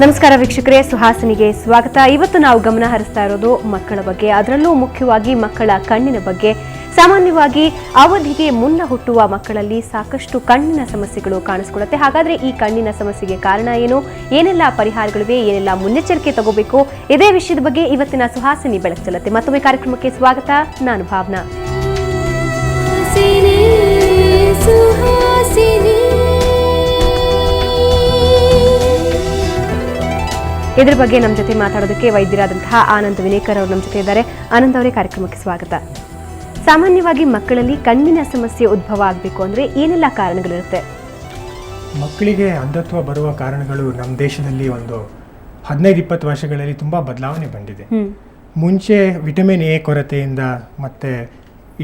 ನಮಸ್ಕಾರ ವೀಕ್ಷಕರೇ, ಸುಹಾಸಿನಿಗೆ ಸ್ವಾಗತ. ಇವತ್ತು ನಾವು ಗಮನ ಹರಿಸ್ತಾ ಇರೋದು ಮಕ್ಕಳ ಬಗ್ಗೆ, ಅದರಲ್ಲೂ ಮುಖ್ಯವಾಗಿ ಮಕ್ಕಳ ಕಣ್ಣಿನ ಬಗ್ಗೆ. ಸಾಮಾನ್ಯವಾಗಿ ಅವಧಿಗೆ ಮುನ್ನ ಹುಟ್ಟುವ ಮಕ್ಕಳಲ್ಲಿ ಸಾಕಷ್ಟು ಕಣ್ಣಿನ ಸಮಸ್ಯೆಗಳು ಕಾಣಿಸಿಕೊಳ್ಳುತ್ತೆ. ಹಾಗಾದ್ರೆ ಈ ಕಣ್ಣಿನ ಸಮಸ್ಯೆಗೆ ಕಾರಣ ಏನು, ಏನೆಲ್ಲ ಪರಿಹಾರಗಳಿವೆ, ಏನೆಲ್ಲ ಮುನ್ನೆಚ್ಚರಿಕೆ ತಗೋಬೇಕು, ಇದೇ ವಿಷಯದ ಬಗ್ಗೆ ಇವತ್ತಿನ ಸುಹಾಸಿನಿ ಬೆಳಕು ಚೆಲ್ಲುತ್ತೆ. ಮತ್ತೊಮ್ಮೆ ಕಾರ್ಯಕ್ರಮಕ್ಕೆ ಸ್ವಾಗತ. ನಾನು ಭಾವನಾ. ಇದರ ಬಗ್ಗೆ ನಮ್ಮ ಜೊತೆ ಮಾತಾಡೋದಕ್ಕೆ ವೈದ್ಯರಾದಂತಹ ಆನಂದ್ ವಿನೇಕರ್ ಅವರು ನಮ್ಮ ಜೊತೆ ಇದ್ದಾರೆ. ಆನಂದ್ ಅವರೇ, ಕಾರ್ಯಕ್ರಮಕ್ಕೆ ಸ್ವಾಗತ. ಸಾಮಾನ್ಯವಾಗಿ ಮಕ್ಕಳಲ್ಲಿ ಕಣ್ಣಿನ ಸಮಸ್ಯೆ ಉದ್ಭವ ಆಗಬೇಕು ಅಂದರೆ ಏನೆಲ್ಲ ಕಾರಣಗಳಿರುತ್ತೆ? ಮಕ್ಕಳಿಗೆ ಅಂಧತ್ವ ಬರುವ ಕಾರಣಗಳು ನಮ್ಮ ದೇಶದಲ್ಲಿ ಒಂದು 15-20 ವರ್ಷಗಳಲ್ಲಿ ತುಂಬ ಬದಲಾವಣೆ ಬಂದಿದೆ. ಮುಂಚೆ ವಿಟಮಿನ್ ಎ ಕೊರತೆಯಿಂದ ಮತ್ತು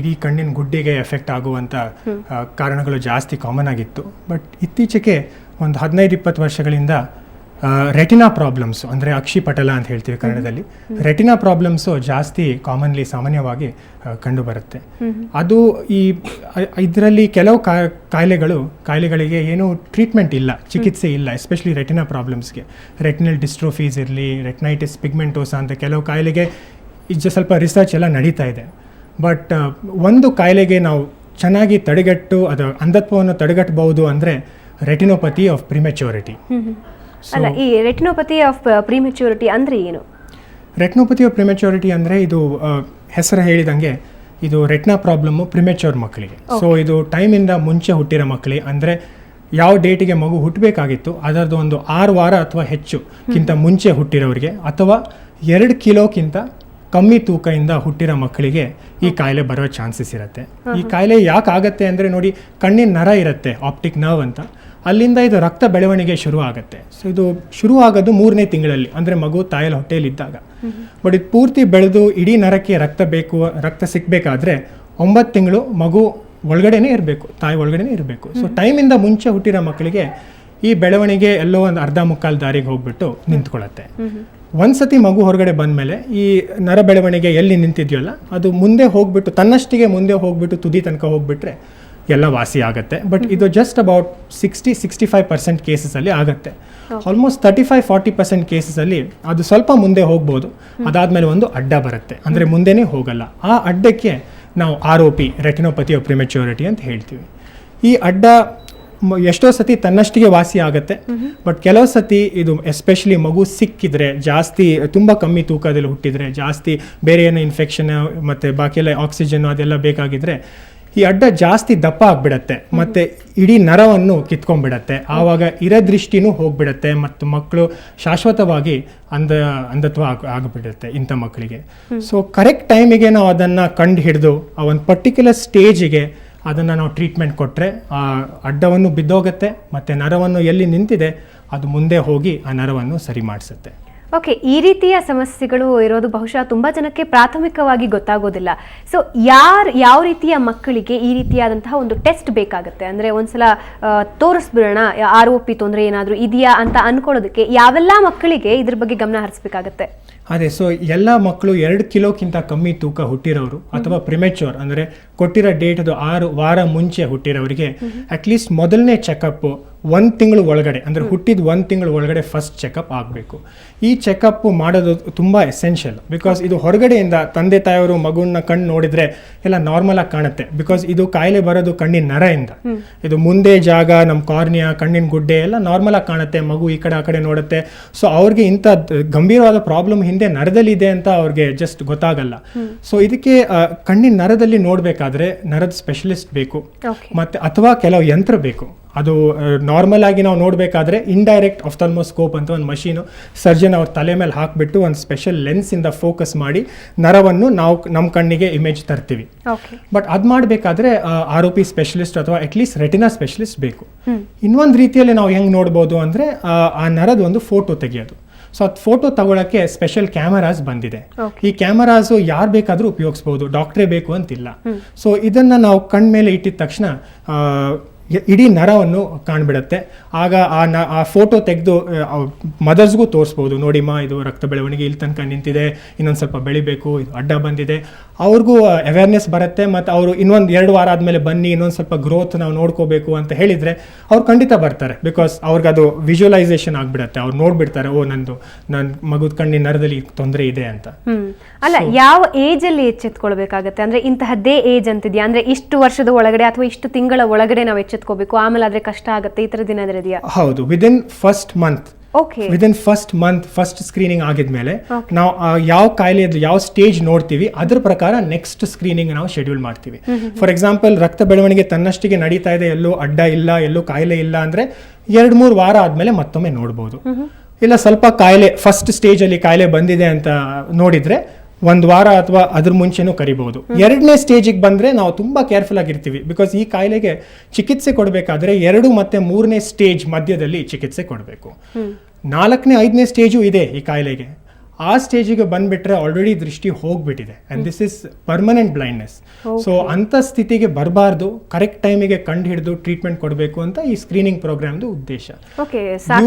ಇಡೀ ಕಣ್ಣಿನ ಗುಡ್ಡೆಗೆ ಎಫೆಕ್ಟ್ ಆಗುವಂಥ ಕಾರಣಗಳು ಜಾಸ್ತಿ ಕಾಮನ್ ಆಗಿತ್ತು. ಬಟ್ ಇತ್ತೀಚೆಗೆ ಒಂದು 15-20 ವರ್ಷಗಳಿಂದ ರೆಟಿನಾ ಪ್ರಾಬ್ಲಮ್ಸು, ಅಂದರೆ ಅಕ್ಷಿಪಟಲ ಅಂತ ಹೇಳ್ತೀವಿ ಕನ್ನಡದಲ್ಲಿ, ರೆಟಿನಾ ಪ್ರಾಬ್ಲಮ್ಸು ಜಾಸ್ತಿ ಸಾಮಾನ್ಯವಾಗಿ ಕಂಡುಬರುತ್ತೆ. ಅದು ಇದರಲ್ಲಿ ಕೆಲವು ಕಾಯಿಲೆಗಳಿಗೆ ಏನೂ ಟ್ರೀಟ್ಮೆಂಟ್ ಇಲ್ಲ, ಚಿಕಿತ್ಸೆ ಇಲ್ಲ. ಎಸ್ಪೆಷಲಿ ರೆಟಿನಾ ಪ್ರಾಬ್ಲಮ್ಸ್ಗೆ ರೆಟಿನಲ್ ಡಿಸ್ಟ್ರೋಫೀಸ್ ಇರಲಿ, ರೆಟಿನೈಟಿಸ್ ಪಿಗ್ಮೆಂಟೋಸಾ ಅಂತ ಕೆಲವು ಕಾಯಿಲೆಗೆ ಈಗ ಸ್ವಲ್ಪ ರಿಸರ್ಚ್ ಎಲ್ಲ ನಡೀತಾ ಇದೆ. ಬಟ್ ಒಂದು ಕಾಯಿಲೆಗೆ ನಾವು ಚೆನ್ನಾಗಿ ತಡೆಗಟ್ಟು ಅದು ಅಂಧತ್ವವನ್ನು ತಡೆಗಟ್ಟಬಹುದು ಅಂದರೆ ರೆಟಿನೋಪತಿ ಆಫ್ ಪ್ರಿಮೆಚ್ಯೂರಿಟಿ. ಅಲ್ಲ, ಈ ರೆಟಿನೋಪತಿ ಆಫ್ ಪ್ರಿಮೆಚ್ಯೂರಿಟಿ ಅಂದರೆ ಏನು? ರೆಟಿನೋಪತಿ ಆಫ್ ಪ್ರಿಮೆಚ್ಯೂರಿಟಿ ಅಂದರೆ ಇದು ಹೆಸರು ಹೇಳಿದಂಗೆ ಇದು ರೆಟಿನಾ ಪ್ರಾಬ್ಲಮ್ಮು ಪ್ರಿಮೆಚ್ಯೂರ್ ಮಕ್ಕಳಿಗೆ. ಸೊ ಇದು ಟೈಮಿಂದ ಮುಂಚೆ ಹುಟ್ಟಿರೋ ಮಕ್ಕಳಿಗೆ, ಅಂದರೆ ಯಾವ ಡೇಟಿಗೆ ಮಗು ಹುಟ್ಟಬೇಕಾಗಿತ್ತು ಅದರದ್ದು ಒಂದು 6 ವಾರ ಅಥವಾ ಹೆಚ್ಚುಕ್ಕಿಂತ ಮುಂಚೆ ಹುಟ್ಟಿರೋರಿಗೆ, ಅಥವಾ 2 ಕಿಲೋಕ್ಕಿಂತ ಕಮ್ಮಿ ತೂಕದಿಂದ ಹುಟ್ಟಿರೋ ಮಕ್ಕಳಿಗೆ ಈ ಕಾಯಿಲೆ ಬರೋ ಚಾನ್ಸಸ್ ಇರುತ್ತೆ. ಈ ಕಾಯಿಲೆ ಯಾಕೆ ಆಗುತ್ತೆ ಅಂದರೆ, ನೋಡಿ, ಕಣ್ಣಿನ ನರ ಇರುತ್ತೆ, ಆಪ್ಟಿಕ್ ನರ್ವ್ ಅಂತ, ಅಲ್ಲಿಂದ ಇದು ರಕ್ತ ಬೆಳವಣಿಗೆ ಶುರು ಆಗುತ್ತೆ. ಸೊ ಇದು ಶುರು ಆಗೋದು 3ನೇ ತಿಂಗಳಲ್ಲಿ, ಅಂದರೆ ಮಗು ತಾಯಿಯ ಹೊಟ್ಟೆಯಲ್ಲಿದ್ದಾಗ. ಬಟ್ ಇದು ಪೂರ್ತಿ ಬೆಳೆದು ಇಡೀ ನರಕ್ಕೆ ರಕ್ತ ಸಿಕ್ಕಬೇಕಾದ್ರೆ 9 ತಿಂಗಳು ಮಗು ಒಳಗಡೆನೇ ಇರಬೇಕು, ತಾಯಿ ಒಳಗಡೆನೇ ಇರಬೇಕು. ಸೊ ಟೈಮಿಂದ ಮುಂಚೆ ಹುಟ್ಟಿರೋ ಮಕ್ಕಳಿಗೆ ಈ ಬೆಳವಣಿಗೆ ಎಲ್ಲೋ ಒಂದು ಅರ್ಧ ಮುಕ್ಕಾಲು ದಾರಿಗೆ ಹೋಗ್ಬಿಟ್ಟು ನಿಂತ್ಕೊಳ್ಳುತ್ತೆ. ಒಂದ್ಸತಿ ಮಗು ಹೊರಗಡೆ ಬಂದಮೇಲೆ ಈ ನರ ಬೆಳವಣಿಗೆ ಎಲ್ಲಿ ನಿಂತಿದೆಯಲ್ಲ ಅದು ಮುಂದೆ ಹೋಗ್ಬಿಟ್ಟು ತನ್ನಷ್ಟಿಗೆ ಮುಂದೆ ಹೋಗ್ಬಿಟ್ಟು ತುದಿ ತನಕ ಹೋಗ್ಬಿಟ್ರೆ ಎಲ್ಲ ವಾಸಿ ಆಗುತ್ತೆ. ಬಟ್ ಇದು ಜಸ್ಟ್ ಅಬೌಟ್ 60-65% ಕೇಸಸಲ್ಲಿ ಆಗುತ್ತೆ. ಆಲ್ಮೋಸ್ಟ್ 35-40% ಕೇಸಸಲ್ಲಿ ಅದು ಸ್ವಲ್ಪ ಮುಂದೆ ಹೋಗ್ಬೋದು, ಅದಾದಮೇಲೆ ಒಂದು ಅಡ್ಡ ಬರುತ್ತೆ, ಅಂದರೆ ಮುಂದೆನೇ ಹೋಗಲ್ಲ. ಆ ಅಡ್ಡಕ್ಕೆ ನಾವು ROP, ರೆಟಿನೋಪತಿ ಆಫ್ ಪ್ರಿಮೆಚ್ಯೂರಿಟಿ ಅಂತ ಹೇಳ್ತೀವಿ. ಈ ಅಡ್ಡ ಎಷ್ಟೋ ಸತಿ ತನ್ನಷ್ಟಿಗೆ ವಾಸಿ ಆಗುತ್ತೆ, ಬಟ್ ಕೆಲವು ಸತಿ ಇದು ಎಸ್ಪೆಷಲಿ ಮಗು ಸಿಕ್ಕಿದ್ರೆ, ಜಾಸ್ತಿ ತುಂಬ ಕಮ್ಮಿ ತೂಕದಲ್ಲಿ ಹುಟ್ಟಿದ್ರೆ, ಜಾಸ್ತಿ ಬೇರೆ ಏನೋ ಇನ್ಫೆಕ್ಷನ್ ಮತ್ತು ಬಾಕಿ ಎಲ್ಲ ಆಕ್ಸಿಜನ್ ಅದೆಲ್ಲ ಬೇಕಾಗಿದ್ರೆ ಈ ಅಡ್ಡ ಜಾಸ್ತಿ ದಪ್ಪ ಆಗಿಬಿಡತ್ತೆ ಮತ್ತು ಇಡೀ ನರವನ್ನು ಕಿತ್ಕೊಂಡ್ಬಿಡತ್ತೆ. ಆವಾಗ ದೃಷ್ಟಿನೂ ಹೋಗ್ಬಿಡತ್ತೆ ಮತ್ತು ಮಕ್ಕಳು ಶಾಶ್ವತವಾಗಿ ಅಂಧತ್ವ ಆಗಿಬಿಡುತ್ತೆ ಇಂಥ ಮಕ್ಕಳಿಗೆ. ಸೊ ಕರೆಕ್ಟ್ ಟೈಮಿಗೆ ನಾವು ಅದನ್ನು ಕಂಡು ಹಿಡಿದು ಆ ಒಂದು ಪರ್ಟಿಕ್ಯುಲರ್ ಸ್ಟೇಜಿಗೆ ಅದನ್ನು ನಾವು ಟ್ರೀಟ್ಮೆಂಟ್ ಕೊಟ್ಟರೆ ಆ ಅಡ್ಡವನ್ನು ಬಿದ್ದೋಗುತ್ತೆ ಮತ್ತು ನರವನ್ನು ಎಲ್ಲಿ ನಿಂತಿದೆ ಅದು ಮುಂದೆ ಹೋಗಿ ಆ ನರವನ್ನು ಸರಿ ಮಾಡಿಸುತ್ತೆ. ಓಕೆ, ಈ ರೀತಿಯ ಸಮಸ್ಯೆಗಳು ಇರೋದು ಬಹುಶಃ ತುಂಬ ಜನಕ್ಕೆ ಪ್ರಾಥಮಿಕವಾಗಿ ಗೊತ್ತಾಗೋದಿಲ್ಲ. ಸೊ ಯಾವ ರೀತಿಯ ಮಕ್ಕಳಿಗೆ ಈ ರೀತಿಯಾದಂತಹ ಒಂದು ಟೆಸ್ಟ್ ಬೇಕಾಗುತ್ತೆ, ಅಂದರೆ ಒಂದ್ಸಲ ತೋರಿಸ್ಬಿಡೋಣ ROP ತೊಂದರೆ ಏನಾದರೂ ಇದೆಯಾ ಅಂತ ಅನ್ಕೊಳ್ಳೋದಕ್ಕೆ ಯಾವೆಲ್ಲ ಮಕ್ಕಳಿಗೆ ಇದ್ರ ಬಗ್ಗೆ ಗಮನ ಹರಿಸ್ಬೇಕಾಗತ್ತೆ? ಅದೇ, ಸೊ ಎಲ್ಲ ಮಕ್ಕಳು 2 ಕಿಲೋಕ್ಕಿಂತ ಕಮ್ಮಿ ತೂಕ ಹುಟ್ಟಿರೋರು ಅಥವಾ ಪ್ರಿಮೆಚ್ಯೂರ್ ಅಂದರೆ ಕೊಟ್ಟಿರೋ ಡೇಟದು 6 ವಾರ ಮುಂಚೆ ಹುಟ್ಟಿರೋರಿಗೆ ಅಟ್ಲೀಸ್ಟ್ ಮೊದಲನೇ ಚೆಕಪ್ 1 ತಿಂಗಳು ಒಳಗಡೆ, ಅಂದರೆ ಹುಟ್ಟಿದ 1 ತಿಂಗಳು ಒಳಗಡೆ ಫಸ್ಟ್ ಚೆಕಪ್ ಆಗಬೇಕು. ಈ ಚೆಕಪ್ ಮಾಡೋದು ತುಂಬ ಎಸೆನ್ಷಿಯಲ್. ಬಿಕಾಸ್ ಇದು ಹೊರಗಡೆಯಿಂದ ತಂದೆ ತಾಯಿಯವರು ಮಗುನ ಕಣ್ಣು ನೋಡಿದರೆ ಎಲ್ಲ ನಾರ್ಮಲ್ ಆಗಿ ಕಾಣುತ್ತೆ. ಬಿಕಾಸ್ ಇದು ಕಾಯಿಲೆ ಬರೋದು ಕಣ್ಣಿನ ನರದಿಂದ. ಇದು ಮುಂದೆ ಜಾಗ ನಮ್ಮ ಕಾರ್ನಿಯಾ, ಕಣ್ಣಿನ ಗುಡ್ಡೆ ಎಲ್ಲ ನಾರ್ಮಲ್ ಆಗಿ ಕಾಣುತ್ತೆ, ಮಗು ಈ ಕಡೆ ಆ ಕಡೆ ನೋಡುತ್ತೆ. ಸೊ ಅವ್ರಿಗೆ ಇಂಥ ಗಂಭೀರವಾದ ಪ್ರಾಬ್ಲಮ್ ಹಿಂದೆ ನರದಲ್ಲಿದೆ ಅಂತ ಅವ್ರಿಗೆ ಜಸ್ಟ್ ಗೊತ್ತಾಗಲ್ಲ. ಸೊ ಇದಕ್ಕೆ ಕಣ್ಣಿನ ನರದಲ್ಲಿ ನೋಡಬೇಕಾದ್ರೆ ನರದ ಸ್ಪೆಷಲಿಸ್ಟ್ ಬೇಕು, ಮತ್ತೆ ಅಥವಾ ಕೆಲವು ಯಂತ್ರ ಬೇಕು. ಅದು ನಾರ್ಮಲ್ ಆಗಿ ನಾವು ನೋಡಬೇಕಾದ್ರೆ ಇಂಡೈರೆಕ್ಟ್ ಆಫ್ಥಾಲ್ಮೋಸ್ಕೋಪ್ ಅಂತ ಒಂದು ಮಷೀನು ಸರ್ಜನ್ ಅವ್ರ ತಲೆ ಮೇಲೆ ಹಾಕಿಬಿಟ್ಟು ಒಂದು ಸ್ಪೆಷಲ್ ಲೆನ್ಸಿಂದ ಫೋಕಸ್ ಮಾಡಿ ನರವನ್ನು ನಾವು ನಮ್ಮ ಕಣ್ಣಿಗೆ ಇಮೇಜ್ ತರ್ತೀವಿ. ಬಟ್ ಅದು ಮಾಡಬೇಕಾದ್ರೆ ROP ಸ್ಪೆಷಲಿಸ್ಟ್ ಅಥವಾ ಅಟ್ಲೀಸ್ಟ್ ರೆಟಿನಾ ಸ್ಪೆಷಲಿಸ್ಟ್ ಬೇಕು. ಇನ್ನೊಂದು ರೀತಿಯಲ್ಲಿ ನಾವು ಹೆಂಗೆ ನೋಡ್ಬೋದು ಅಂದರೆ ಆ ನರದ ಒಂದು ಫೋಟೋ ತೆಗೆಯೋದು. ಸೊ ಅದು ಫೋಟೋ ತಗೊಳ್ಳೋಕ್ಕೆ ಸ್ಪೆಷಲ್ ಕ್ಯಾಮರಾಸ್ ಬಂದಿದೆ. ಈ ಕ್ಯಾಮರಾಸು ಯಾರು ಬೇಕಾದರೂ ಉಪಯೋಗಿಸ್ಬೋದು, ಡಾಕ್ಟ್ರೇ ಬೇಕು ಅಂತಿಲ್ಲ. ಸೊ ಇದನ್ನು ನಾವು ಕಣ್ಣ ಮೇಲೆ ಇಟ್ಟಿದ ತಕ್ಷಣ ಇಡೀ ನರವನ್ನು ಕಾಣ್ಬಿಡುತ್ತೆ. ಆಗ ಆ ಫೋಟೋ ತೆಗೆದು ಮದರ್ಸ್ಗೂ ತೋರಿಸ್ಬೋದು, ನೋಡಿಮ್ಮ ಇದು ರಕ್ತ ಬೆಳವಣಿಗೆ ಇಲ್ಲಿ ತನಕ ನಿಂತಿದೆ, ಇನ್ನೊಂದು ಸ್ವಲ್ಪ ಬೆಳಿಬೇಕು, ಇದು ಅಡ್ಡ ಬಂದಿದೆ. ಅವ್ರಿಗೂ ಅವೇರ್ನೆಸ್ ಬರುತ್ತೆ. ಮತ್ತು ಅವರು ಇನ್ನೊಂದು 2 ವಾರ ಆದಮೇಲೆ ಬನ್ನಿ, ಇನ್ನೊಂದು ಸ್ವಲ್ಪ ಗ್ರೋತ್ ನಾವು ನೋಡ್ಕೋಬೇಕು ಅಂತ ಹೇಳಿದರೆ ಅವ್ರು ಖಂಡಿತ ಬರ್ತಾರೆ. ಬಿಕಾಸ್ ಅವ್ರಿಗೆ ಅದು ವಿಜುವಲೈಸೇಷನ್ ಆಗಿಬಿಡುತ್ತೆ. ಅವ್ರು ನೋಡ್ಬಿಡ್ತಾರೆ, ಓ ನನ್ನ ಮಗುದ ಕಣ್ಣಿನ ನರದಲ್ಲಿ ತೊಂದರೆ ಇದೆ ಅಂತ. ಅಲ್ಲ, ಯಾವ ಏಜ್ ಅಲ್ಲಿ ಎಚ್ಚೆತ್ಕೊಳ್ಬೇಕಾಗತ್ತೆ? ಅಂದ್ರೆ ಇಂತಹದ್ದೇ ಏಜ್ ಅಂತಿದ್ಯಾ? ಅಂದ್ರೆ ಇಷ್ಟು ವರ್ಷದ ಒಳಗಡೆ ಅಥವಾ ಇಷ್ಟು ತಿಂಗಳ ಒಳಗಡೆ ನಾವು ಎಚ್ಚೆತ್ಕೋಬೇಕು, ಆಮೇಲೆ ಆದ್ರೆ ಕಷ್ಟ ಆಗುತ್ತೆ, ಈ ತರದ್ ಏನಾದ್ರೂ ಇದೆಯಾ? ಹೌದು, within first month first screening ಆಗಿದ್ಮೇಲೆ ನಾವು ಯಾವ ಕಾಯಿಲೆ ಯಾವ ಸ್ಟೇಜ್ ನೋಡ್ತೀವಿ ಅದ್ರ ಪ್ರಕಾರ ನೆಕ್ಸ್ಟ್ ಸ್ಕ್ರೀನಿಂಗ್ ನಾವು ಶೆಡ್ಯೂಲ್ ಮಾಡ್ತೀವಿ. ಫಾರ್ ಎಕ್ಸಾಂಪಲ್, ರಕ್ತ ಬೆಳವಣಿಗೆ ತನ್ನಷ್ಟಿಗೆ ನಡೀತಾ ಇದೆ, ಎಲ್ಲೂ ಅಡ್ಡ ಇಲ್ಲ, ಎಲ್ಲೂ ಕಾಯಿಲೆ ಇಲ್ಲ ಅಂದ್ರೆ 2-3 ವಾರ ಆದ್ಮೇಲೆ ಮತ್ತೊಮ್ಮೆ ನೋಡ್ಬೋದು. ಇಲ್ಲ ಸ್ವಲ್ಪ ಕಾಯಿಲೆ ಫಸ್ಟ್ ಸ್ಟೇಜ್ ಅಲ್ಲಿ ಕಾಯಿಲೆ ಬಂದಿದೆ ಅಂತ ನೋಡಿದ್ರೆ 1 ವಾರ ಅಥವಾ ಅದ್ರ ಮುಂಚೆನೂ ಕರಿಬಹುದು. 2ನೇ ಸ್ಟೇಜಿಗೆ ಬಂದ್ರೆ ನಾವು ತುಂಬಾ ಕೇರ್ಫುಲ್ ಆಗಿರ್ತೀವಿ. ಬಿಕಾಸ್ ಈ ಕಾಯಿಲೆಗೆ ಚಿಕಿತ್ಸೆ ಕೊಡಬೇಕಾದ್ರೆ 2 ಮತ್ತು 3ನೇ ಸ್ಟೇಜ್ ಮಧ್ಯದಲ್ಲಿ ಚಿಕಿತ್ಸೆ ಕೊಡಬೇಕು. 4ನೇ 5ನೇ ಸ್ಟೇಜು ಇದೆ ಈ ಕಾಯಿಲೆಗೆ. ಆ ಸ್ಟೇಜಿಗೆ ಬಂದ್ಬಿಟ್ರೆ ಆಲ್ರೆಡಿ ದೃಷ್ಟಿ ಹೋಗ್ಬಿಟ್ಟಿದೆ and this is permanent blindness. So ಅಂತ ಸ್ಥಿತಿಗೆ ಬರಬಾರ್ದು, ಕರೆಕ್ಟ್ ಟೈಮಿಗೆ ಕಂಡು ಹಿಡಿದು ಟ್ರೀಟ್ಮೆಂಟ್ ಕೊಡಬೇಕು ಅಂತ ಈ ಸ್ಕ್ರೀನಿಂಗ್ ಪ್ರೋಗ್ರಾಮ್ದು ಉದ್ದೇಶ.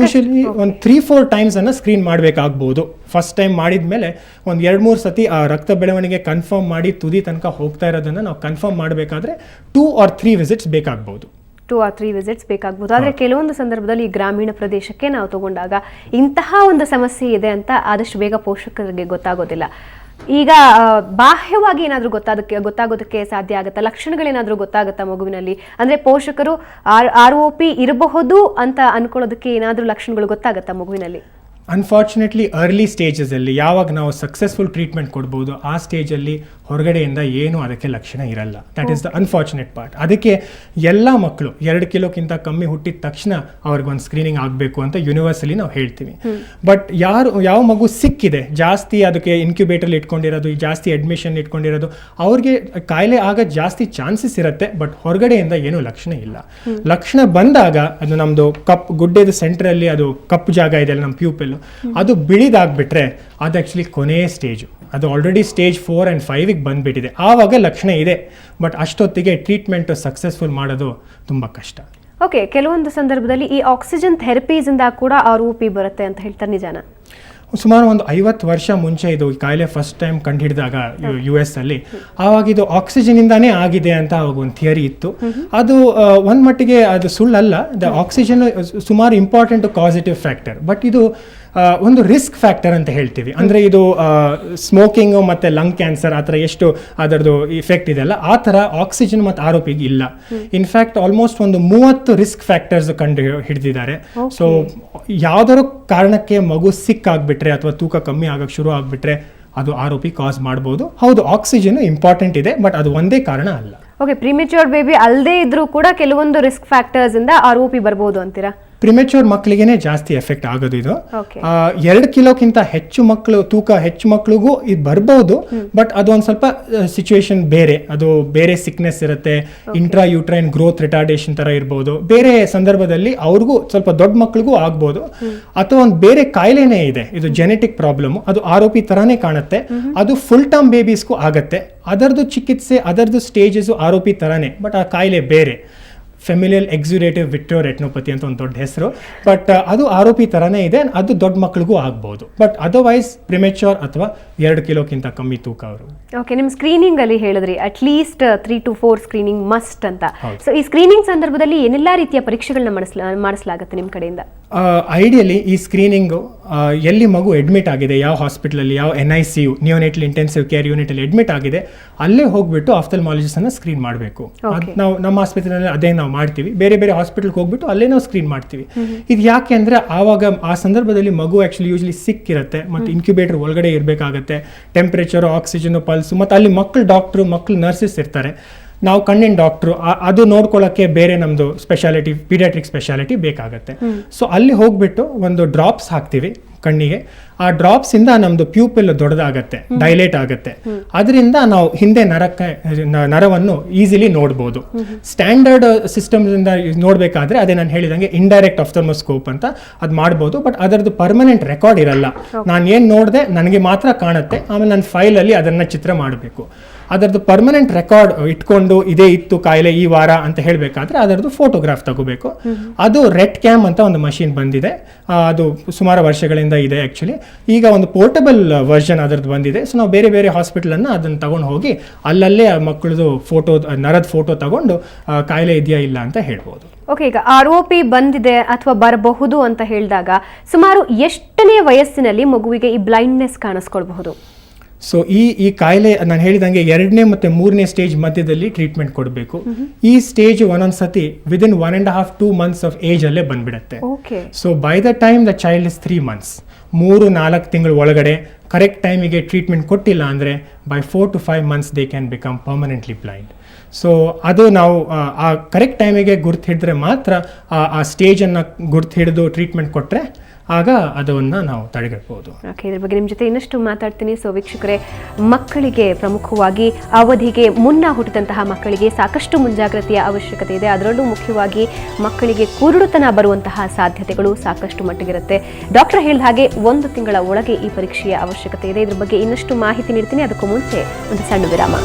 ಯೂಶಲಿ ಒಂದು 3-4 ಟೈಮ್ಸ್ ಅನ್ನ ಸ್ಕ್ರೀನ್ ಮಾಡಬೇಕಾಗ್ಬೋದು. ಫಸ್ಟ್ ಟೈಮ್ ಮಾಡಿದ್ಮೇಲೆ ಒಂದು 2-3 ಸತಿ ಆ ರಕ್ತ ಬೆಳವಣಿಗೆ ಕನ್ಫರ್ಮ್ ಮಾಡಿ ತುದಿ ತನಕ ಹೋಗ್ತಾ ಇರೋದನ್ನ ನಾವು ಕನ್ಫರ್ಮ್ ಮಾಡಬೇಕಾದ್ರೆ 2 or 3 ವಿಸಿಟ್ಸ್ ಬೇಕಾಗ್ಬೋದು. 2 or 3 ವಿಸಿಟ್ಸ್ ಬೇಕಾಗ್ಬೋದು. ಆದರೆ ಕೆಲವೊಂದು ಸಂದರ್ಭದಲ್ಲಿ ಈ ಗ್ರಾಮೀಣ ಪ್ರದೇಶಕ್ಕೆ ನಾವು ತಗೊಂಡಾಗ ಇಂತಹ ಒಂದು ಸಮಸ್ಯೆ ಇದೆ ಅಂತ ಆದಷ್ಟು ಬೇಗ ಪೋಷಕರಿಗೆ ಗೊತ್ತಾಗೋದಿಲ್ಲ. ಈಗ ಬಾಹ್ಯವಾಗಿ ಏನಾದರೂ ಗೊತ್ತಾಗೋದಕ್ಕೆ ಸಾಧ್ಯ ಆಗುತ್ತಾ? ಲಕ್ಷಣಗಳೇನಾದರೂ ಗೊತ್ತಾಗುತ್ತಾ ಮಗುವಿನಲ್ಲಿ? ಅಂದ್ರೆ ಪೋಷಕರು ROP ಇರಬಹುದು ಅಂತ ಅನ್ಕೊಳ್ಳೋದಕ್ಕೆ ಏನಾದರೂ ಲಕ್ಷಣಗಳು ಗೊತ್ತಾಗುತ್ತಾ ಮಗುವಿನಲ್ಲಿ? ಅನ್ಫಾರ್ಚುನೇಟ್ಲಿ ಅರ್ಲಿ ಸ್ಟೇಜಸಲ್ಲಿ ಯಾವಾಗ ನಾವು ಸಕ್ಸಸ್ಫುಲ್ ಟ್ರೀಟ್ಮೆಂಟ್ ಕೊಡ್ಬೋದು ಆ ಸ್ಟೇಜಲ್ಲಿ ಹೊರಗಡೆಯಿಂದ ಏನೂ ಅದಕ್ಕೆ ಲಕ್ಷಣ ಇರಲ್ಲ. That is the unfortunate part. ಅದಕ್ಕೆ ಎಲ್ಲ ಮಕ್ಕಳು 2 ಕಿಲೋಕ್ಕಿಂತ ಕಮ್ಮಿ ಹುಟ್ಟಿದ ತಕ್ಷಣ ಅವ್ರಿಗೊಂದು ಸ್ಕ್ರೀನಿಂಗ್ ಆಗಬೇಕು ಅಂತ ಯೂನಿವರ್ಸಲಿ ನಾವು ಹೇಳ್ತೀವಿ. ಬಟ್ ಯಾವ ಮಗು ಸಿಕ್ಕಿದೆ, ಜಾಸ್ತಿ ಅದಕ್ಕೆ ಇನ್ಕ್ಯುಬೇಟರ್ಲಿ ಇಟ್ಕೊಂಡಿರೋದು, ಜಾಸ್ತಿ ಅಡ್ಮಿಷನ್ ಇಟ್ಕೊಂಡಿರೋದು, ಅವ್ರಿಗೆ ಕಾಯಿಲೆ ಆಗೋದು ಜಾಸ್ತಿ ಚಾನ್ಸಸ್ ಇರುತ್ತೆ. ಬಟ್ ಹೊರಗಡೆಯಿಂದ ಏನೂ ಲಕ್ಷಣ ಇಲ್ಲ. ಲಕ್ಷಣ ಬಂದಾಗ ಅದು ನಮ್ಮದು ಗುಡ್ಡೆದ ಸೆಂಟ್ರಲ್ಲಿ ಅದು ಕಪ್ಪು ಜಾಗ ಇದೆ ನಮ್ಮ ಪ್ಯೂಪಲ್, ಅದು ಬಿಳಿದಾಗ್ಬಿಟ್ರೆ ಅದು ಆಕ್ಚುಲಿ ಕೊನೆಯ ಸ್ಟೇಜು. ಅದು ಆಲ್ರೆಡಿ ಸ್ಟೇಜ್ 4 and 5 ಬಂದ್ಬಿಟ್ಟಿದೆ. ಆವಾಗ ಲಕ್ಷಣ ಇದೆ, ಬಟ್ ಅಷ್ಟೊತ್ತಿಗೆ ಟ್ರೀಟ್ಮೆಂಟ್ ಸಕ್ಸಸ್ಫುಲ್ ಮಾಡೋದು ತುಂಬಾ ಕಷ್ಟ. ಓಕೆ, ಕೆಲವೊಂದು ಸಂದರ್ಭದಲ್ಲಿ ಈ ಆಕ್ಸಿಜನ್ ಥೆರಪೀಸ್ ಇಂದ ಕೂಡ ROP ಬರುತ್ತೆ ಅಂತ ಹೇಳ್ತಾರೆ, ನಿಜಾನ? ಸುಮಾರು ಒಂದು 50 ವರ್ಷ ಮುಂಚೆ ಇದು ಕಾಯಿಲೆ ಫಸ್ಟ್ ಟೈಮ್ ಕಂಡು ಹಿಡಿದಾಗ US ಅಲ್ಲಿ, ಆವಾಗ ಇದು ಆಕ್ಸಿಜನ್ ಇಂದಾನೇ ಆಗಿದೆ ಅಂತ ಅವಾಗ ಒಂದು ಥಿಯರಿ ಇತ್ತು. ಅದು ಒಂದ್ ಮಟ್ಟಿಗೆ ಅದು ಸುಳ್ಳಲ್ಲ. ದ ಆಕ್ಸಿಜನ್ ಸುಮಾರು ಇಂಪಾರ್ಟೆಂಟ್ ಕಾಸಿಟಿವ್ ಫ್ಯಾಕ್ಟರ್, ಬಟ್ ಇದು ಒಂದು ರಿಸ್ಕ್ ಫ್ಯಾಕ್ಟರ್ ಅಂತ ಹೇಳ್ತೀವಿ. ಅಂದರೆ ಇದು ಸ್ಮೋಕಿಂಗು ಮತ್ತು ಲಂಗ್ ಕ್ಯಾನ್ಸರ್ ಆ ಥರ ಎಷ್ಟು ಅದರದ್ದು ಇಫೆಕ್ಟ್ ಇದೆಯಲ್ಲ, ಆ ಥರ ಆಕ್ಸಿಜನ್ ಮತ್ತು ROPಗೆ ಇಲ್ಲ. ಇನ್ಫ್ಯಾಕ್ಟ್ ಆಲ್ಮೋಸ್ಟ್ ಒಂದು 30 ರಿಸ್ಕ್ ಫ್ಯಾಕ್ಟರ್ಸ್ ಕಂಡು ಹಿಡಿದಿದ್ದಾರೆ. ಸೊ ಯಾವ್ದಾದ್ರು ಕಾರಣಕ್ಕೆ ಮಗು ಸಿಕ್ ಆಗಿಬಿಟ್ರೆ ಅಥವಾ ತೂಕ ಕಮ್ಮಿ ಆಗಕ್ಕೆ ಶುರು ಆಗಿಬಿಟ್ರೆ ಅದು ROP ಕಾಸ್ ಮಾಡ್ಬೋದು. ಹೌದು, ಆಕ್ಸಿಜನ್ ಇಂಪಾರ್ಟೆಂಟ್ ಇದೆ, ಬಟ್ ಅದು ಒಂದೇ ಕಾರಣ ಅಲ್ಲ. ಓಕೆ, ಪ್ರಿಮೆಚ್ಯೂರ್ ಬೇಬಿ ಅಲ್ಲದೆ ಇದ್ರೂ ಕೂಡ ಕೆಲವೊಂದು ರಿಸ್ಕ್ ಫ್ಯಾಕ್ಟರ್ಸ್ ಇಂದ ROP ಬರ್ಬೋದು ಅಂತೀರಾ? ಪ್ರಿಮೆಚ್ಯೂರ್ ಮಕ್ಕಳಿಗೇನೆ ಜಾಸ್ತಿ ಎಫೆಕ್ಟ್ ಆಗೋದು ಇದು. 2 ಕಿಲೋಕ್ಕಿಂತ ಹೆಚ್ಚು ಮಕ್ಕಳು, ತೂಕ ಹೆಚ್ಚು ಮಕ್ಕಳಿಗೂ ಇದು ಬರ್ಬೋದು. ಬಟ್ ಅದು ಒಂದು ಸ್ವಲ್ಪ ಸಿಚುವೇಶನ್ ಬೇರೆ, ಅದು ಬೇರೆ ಸಿಕ್ನೆಸ್ ಇರುತ್ತೆ, ಇಂಟ್ರಾ ಯೂಟ್ರೈನ್ ಗ್ರೋತ್ ರಿಟಾರ್ಡೇಷನ್ ತರ ಇರ್ಬೋದು. ಬೇರೆ ಸಂದರ್ಭದಲ್ಲಿ ಅವ್ರಿಗೂ ಸ್ವಲ್ಪ ದೊಡ್ಡ ಮಕ್ಕಳಿಗೂ ಆಗ್ಬೋದು. ಅಥವಾ ಒಂದು ಬೇರೆ ಕಾಯಿಲೆನೇ ಇದೆ, ಇದು ಜೆನೆಟಿಕ್ ಪ್ರಾಬ್ಲಮ್, ಅದು ROP ತರಾನೇ ಕಾಣುತ್ತೆ. ಅದು ಫುಲ್ ಟರ್ಮ್ ಬೇಬೀಸ್ಗೂ ಆಗತ್ತೆ. ಅದರದ್ದು ಚಿಕಿತ್ಸೆ, ಅದರದ್ದು ಸ್ಟೇಜಸ್ ROP ತರಾನೇ, ಬಟ್ ಆ ಕಾಯಿಲೆ ಬೇರೆ. ಫೆಮಿಲಿಯಲ್ ಎಕ್ಸುಡೇಟಿವ್ ವಿಟ್ರಿಯೋರೆಟಿನೋಪತಿ ಅಂತ ಒಂದು ದೊಡ್ಡ ಹೆಸರು. ಬಟ್ ಅದು ROP ತರಾನೇ ಇದೆ, ಅದು ದೊಡ್ಡ ಮಕ್ಕಳಿಗೂ ಆಗ್ಬೋದು. ಬಟ್ ಅದರ್ವೈಸ್ ಪ್ರಿಮೆಚ್ಯೂರ್ ಅಥವಾ 2 ಕಿಲೋಕ್ಕಿಂತ ಕಮ್ಮಿ ತೂಕ ಅವರು. ಓಕೆ, ನಿಮ್ಮ ಸ್ಕ್ರೀನಿಂಗ್ ಅಲ್ಲಿ ಹೇಳಿದ್ರಿ ಅಟ್ಲೀಸ್ಟ್ 3 to 4 ಸ್ಕ್ರೀನಿಂಗ್ ಮಸ್ಟ್ ಅಂತ. ಸೊ ಈ ಸ್ಕ್ರೀನಿಂಗ್ ಸಂದರ್ಭದಲ್ಲಿ ಏನೆಲ್ಲಾ ರೀತಿಯ ಪರೀಕ್ಷೆಗಳನ್ನ ಮಾಡಿಸಲಾಗುತ್ತೆ ನಿಮ್ಮ ಕಡೆಯಿಂದ? ಐಡಿಯಲಿ ಈ ಸ್ಕ್ರೀನಿಂಗು ಎಲ್ಲಿ ಮಗು ಅಡ್ಮಿಟ್ ಆಗಿದೆ, ಯಾವ ಹಾಸ್ಪಿಟಲಲ್ಲಿ, ಯಾವ NICU neonatal intensive care ಯೂನಿಟಲ್ಲಿ admit ಆಗಿದೆ, ಅಲ್ಲೇ ಹೋಗ್ಬಿಟ್ಟು ಆಫ್ಥಲ್ಮಾಲಜಿಸ್ಟ್ ಅನ್ನ ಸ್ಕ್ರೀನ್ ಮಾಡಬೇಕು. ನಾವು ನಮ್ಮ ಆಸ್ಪತ್ರೆಯಲ್ಲಿ ಅದೇ ನಾವು ಮಾಡ್ತೀವಿ. ಬೇರೆ ಬೇರೆ ಹಾಸ್ಪಿಟಲ್ಗೆ ಹೋಗ್ಬಿಟ್ಟು ಅಲ್ಲೇ ನಾವು ಸ್ಕ್ರೀನ್ ಮಾಡ್ತೀವಿ. ಇದು ಯಾಕೆ ಅಂದರೆ ಆವಾಗ ಆ ಸಂದರ್ಭದಲ್ಲಿ ಮಗು ಆ್ಯಕ್ಚುಲಿ ಯೂಶ್ವಲಿ ಸಿಕ್ಕಿರುತ್ತೆ ಮತ್ತು ಇನ್ಕ್ಯುಬೇಟರ್ ಒಳಗಡೆ ಇರಬೇಕಾಗತ್ತೆ. ಟೆಂಪ್ರೇಚರು, ಆಕ್ಸಿಜನು, ಪಲ್ಸು, ಮತ್ತು ಅಲ್ಲಿ ಮಕ್ಕಳು ಡಾಕ್ಟ್ರು, ಮಕ್ಕಳು ನರ್ಸಸ್ ಇರ್ತಾರೆ. ನಾವು ಕಣ್ಣಿನ ಡಾಕ್ಟ್ರು, ಅದು ನೋಡ್ಕೊಳ್ಳೋಕ್ಕೆ ಬೇರೆ ನಮ್ಮದು ಸ್ಪೆಷಾಲಿಟಿ, ಪೀಡಿಯಾಟ್ರಿಕ್ ಸ್ಪೆಷಾಲಿಟಿ ಬೇಕಾಗತ್ತೆ. ಸೊ ಅಲ್ಲಿ ಹೋಗ್ಬಿಟ್ಟು ಒಂದು ಡ್ರಾಪ್ಸ್ ಹಾಕ್ತೀವಿ ಕಣ್ಣಿಗೆ. ಆ ಡ್ರಾಪ್ಸ್ ಇಂದ ನಮ್ದು ಪ್ಯೂಪಿಲ್ ದೊಡ್ಡದಾಗತ್ತೆ, ಡೈಲೇಟ್ ಆಗುತ್ತೆ. ಅದರಿಂದ ನಾವು ಹಿಂದೆ ನರವನ್ನು ಈಸಿಲಿ ನೋಡ್ಬೋದು. ಸ್ಟ್ಯಾಂಡರ್ಡ್ ಸಿಸ್ಟಮ್ ಇಂದ ನೋಡ್ಬೇಕಾದ್ರೆ ಅದೇ ನಾನು ಹೇಳಿದಂಗೆ ಇಂಡೈರೆಕ್ಟ್ ಆಫ್ಥಲ್ಮೋಸ್ಕೋಪ್ ಅಂತ ಅದು ಮಾಡ್ಬೋದು. ಬಟ್ ಅದರದ್ದು ಪರ್ಮನೆಂಟ್ ರೆಕಾರ್ಡ್ ಇರಲ್ಲ. ನಾನು ಏನು ನೋಡಿದೆ ನನಗೆ ಮಾತ್ರ ಕಾಣುತ್ತೆ, ಆಮೇಲೆ ನನ್ನ ಫೈಲಲ್ಲಿ ಅದನ್ನ ಚಿತ್ರ ಮಾಡಬೇಕು. ಅದರದ್ದು ಪರ್ಮನೆಂಟ್ ರೆಕಾರ್ಡ್ ಇಟ್ಕೊಂಡು ಇದೇ ಇತ್ತು ಕಾಯಿಲೆ ಈ ವಾರ ಅಂತ ಹೇಳಬೇಕಾದ್ರೆ ಅದರದ್ದು ಫೋಟೋಗ್ರಾಫ್ ತಗೋಬೇಕು. ಅದು ರೆಟ್ ಕ್ಯಾಮ್ ಅಂತ ಒಂದು ಮಷಿನ್ ಬಂದಿದೆ, ಅದು ಸುಮಾರು ವರ್ಷಗಳಿಂದ ಇದೆ ಆ್ಯಕ್ಚುಲಿ. ಈಗ ಒಂದು ಪೋರ್ಟಬಲ್ ವರ್ಷನ್ ಅದರದ್ದು ಬಂದಿದೆ. ಸೊ ನಾವು ಬೇರೆ ಬೇರೆ ಹಾಸ್ಪಿಟಲನ್ನು ಅದನ್ನು ತಗೊಂಡು ಹೋಗಿ ಅಲ್ಲಲ್ಲೇ ಆ ಮಕ್ಕಳದು ಫೋಟೋ, ನರದ ಫೋಟೋ ತಗೊಂಡು ಕಾಯಿಲೆ ಇದೆಯಾ ಇಲ್ಲ ಅಂತ ಹೇಳ್ಬೋದು. ಓಕೆ, ಈಗ ROP ಬಂದಿದೆ ಅಥವಾ ಬರಬಹುದು ಅಂತ ಹೇಳಿದಾಗ ಸುಮಾರು ಎಷ್ಟನೇ ವಯಸ್ಸಿನಲ್ಲಿ ಮಗುವಿಗೆ ಈ ಬ್ಲೈಂಡ್ನೆಸ್ ಕಾಣಿಸ್ಕೊಳ್ಬಹುದು? ಸೊ ಈ ಕಾಯಿಲೆ ನಾನು ಹೇಳಿದಂಗೆ 2ನೇ ಮತ್ತು 3ನೇ ಸ್ಟೇಜ್ ಮಧ್ಯದಲ್ಲಿ ಟ್ರೀಟ್ಮೆಂಟ್ ಕೊಡಬೇಕು. ಈ ಸ್ಟೇಜ್ ಒಂದೊಂದ್ಸತಿ ವಿದಿನ್ 1.5-2 months ಆಫ್ ಏಜ್ ಅಲ್ಲೇ ಬಂದ್ಬಿಡುತ್ತೆ. So by the time the child is 3 months, 3-4 ತಿಂಗಳ ಒಳಗಡೆ ಕರೆಕ್ಟ್ ಟೈಮಿಗೆ ಟ್ರೀಟ್ಮೆಂಟ್ ಕೊಟ್ಟಿಲ್ಲ ಅಂದರೆ by 4 to 5 months they can become permanently blind. So ಅದು ನಾವು ಆ ಕರೆಕ್ಟ್ ಟೈಮಿಗೆ ಗುರ್ತು ಹಿಡಿದ್ರೆ ಮಾತ್ರ ಆ ಸ್ಟೇಜನ್ನು ಗುರ್ತು ಹಿಡಿದು ಟ್ರೀಟ್ಮೆಂಟ್ ಕೊಟ್ಟರೆ ಆಗ ಅದನ್ನು ನಾವು ತಡೆಗಟ್ಟಬಹುದು. ಓಕೆ, ಇದ್ರ ಬಗ್ಗೆ ನಿಮ್ಮ ಜೊತೆ ಇನ್ನಷ್ಟು ಮಾತಾಡ್ತೀನಿ. ಸೊ ವೀಕ್ಷಕರೇ, ಮಕ್ಕಳಿಗೆ ಪ್ರಮುಖವಾಗಿ ಅವಧಿಗೆ ಮುನ್ನ ಹುಟ್ಟಿದಂತಹ ಮಕ್ಕಳಿಗೆ ಸಾಕಷ್ಟು ಮುಂಜಾಗ್ರತೆಯ ಅವಶ್ಯಕತೆ ಇದೆ. ಅದರಲ್ಲೂ ಮುಖ್ಯವಾಗಿ ಮಕ್ಕಳಿಗೆ ಕುರುಡುತನ ಬರುವಂತಹ ಸಾಧ್ಯತೆಗಳು ಸಾಕಷ್ಟು ಮಟ್ಟಿಗಿರುತ್ತೆ. ಡಾಕ್ಟರ್ ಹೇಳಿದ ಹಾಗೆ 1 ತಿಂಗಳ ಒಳಗೆ ಈ ಪರೀಕ್ಷೆಯ ಅವಶ್ಯಕತೆ ಇದೆ. ಇದ್ರ ಬಗ್ಗೆ ಇನ್ನಷ್ಟು ಮಾಹಿತಿ ನೀಡ್ತೀನಿ. ಅದಕ್ಕೂ ಮುಂಚೆ ಒಂದು ಸಣ್ಣ ವಿರಾಮ.